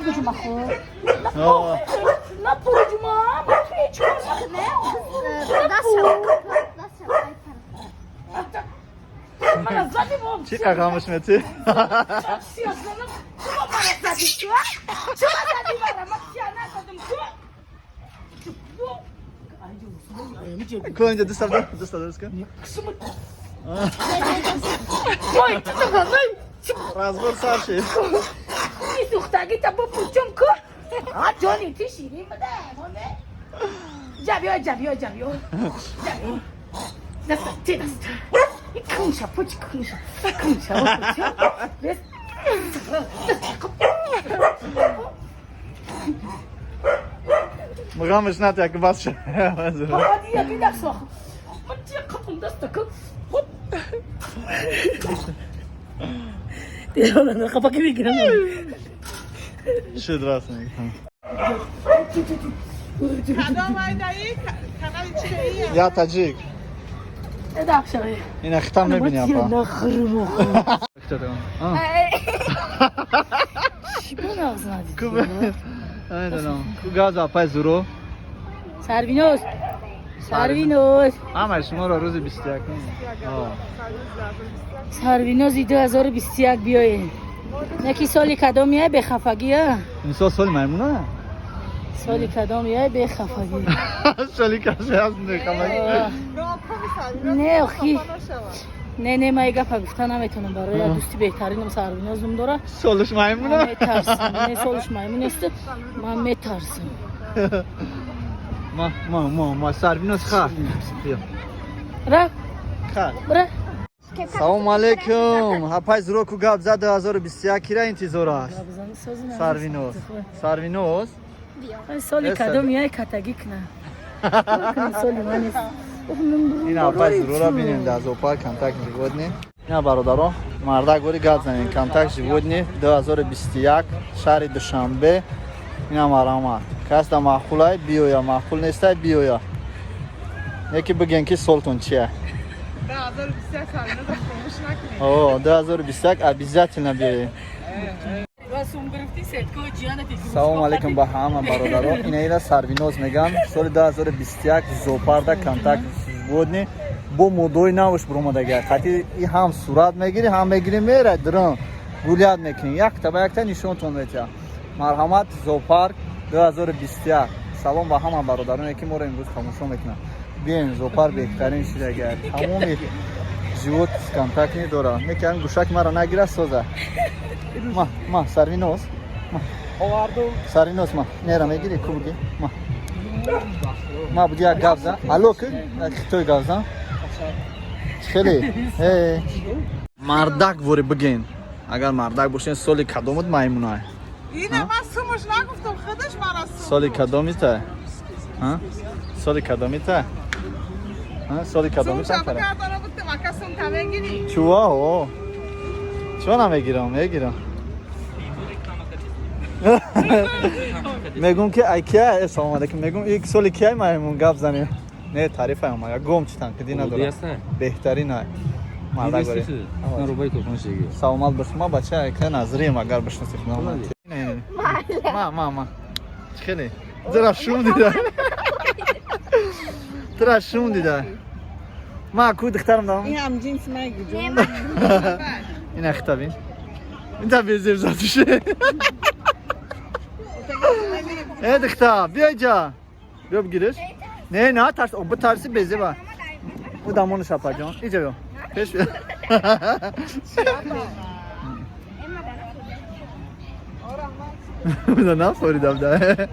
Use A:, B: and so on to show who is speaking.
A: بجمع خو نه بجمع توی چیکار نه من از زدی بام
B: چی قاقامش میتی؟
A: سیاسانم شما من از زدی تو؟ شما زدی من چیه نزدم تو؟
B: کو اینجا دست درست کن
A: وای تو نه
B: رازبور سر شد
A: این سوختگی تا با پوچم کن جانی تی شیرین بده مانه جبیو دست این کنشا پوچ کنشا بس
B: مقامش نت یک باز شد
A: بابا دیگه که دست آخو من چیه قطم دست کن دیگه نه خفا که بگیرم
B: شد راست میگم
C: کدام ایدایی؟ کانال چیه؟
B: یا تاجیک
A: داخشای
B: این اختام میبینی اپا
A: نخرم
B: اختام
A: چی بون آغزنا دیدی؟
B: کوبه ایدانم کو گاز اپای زورو
A: سروینوز
B: همه شما رو روزی 21
A: سروینوزی 2021 بیایه نکی سالی کدامیه به خفگیه
B: این سال میمونه
A: سالی کدامیه به خفگیه
B: سالی کسی هست نخمه
A: نه اخی نه من گفت گفتن نمیتونم برای دوستی بهترینم سروینوزم داره
B: سالش میمونه
A: من میترسم نه سالش میمونه است من میترسم
B: ما سروینوز خواهد بیا
A: را برا
B: سلام علیکم هپای زورو کو گاب زد 2021 کی را انتظار است سروینوز
A: سالی کدامیه کتگی کنه سالی من است
B: این هپای زورو را بینیم در زوپارک کانتاکت جیودنی اینا برادران مردک گوری گاد زنین کانتاکت جیودنی 2021 شهر دوشنبه اینا مرامت کس دا معقولای بیویا معقول نیسته بیویا یکی بگین که سالتون چیه
C: 2021 سالانه رو خاموش نکنید.
B: اوه 2021 ابیزت نبیه سلام علیکم با همه برادران این اینا سروینوز میگن سال 2021 زوپارک کانتاکت بودنی با مودوی نوش برومدگه خاطی این هم صورت میگیری هم میگیری میره درن گولیاد میکنی یک تا یک تا نشونتون میتیا مرحمت زوپارک 2021 سلام با همه برادران که ما رو امروز خاموش میکنن بیاین زوپارک بهترین شیرگه تمامی جیوت کانتاکت داره میگن گوشک مرا نگیره سوزه ما سروینوز سروینوز ما نیرم میگیری کو بگی ما بودی یک گابزا الو که توی گابزا خیلی مردک وری بگین اگر مردک باشین سالی کدامت میمونه
C: اینه من سومش نگفتم خودش مرا
B: سالی کدامیته سالی کدامیته سالی کدامیته
C: سوم شب کردارا بودم اکا سوم تا بگیری
B: چوا چوا نمیگیرم میگم که ایکیا سلام علیکم میگم یک سالی کی میمون گپ زنیم نه تعریف هم یا گم چتن که دینا داره بهترین आहे مردک بره
D: من رو باید کن شیگی
B: سلامت باش ما بچه که نظریم اگر بشناسید ما خیلی درا شوم دیده ما کو دخترم دارم
C: این هم جنس میگی
B: این اختابین این تا بیزیم زاتوشه دختر بیا جا بیا بگیرش نه ترس او ترسی بیزه با او دامون شپا جان اینجا بیا پیش بیا نه فوری دم ده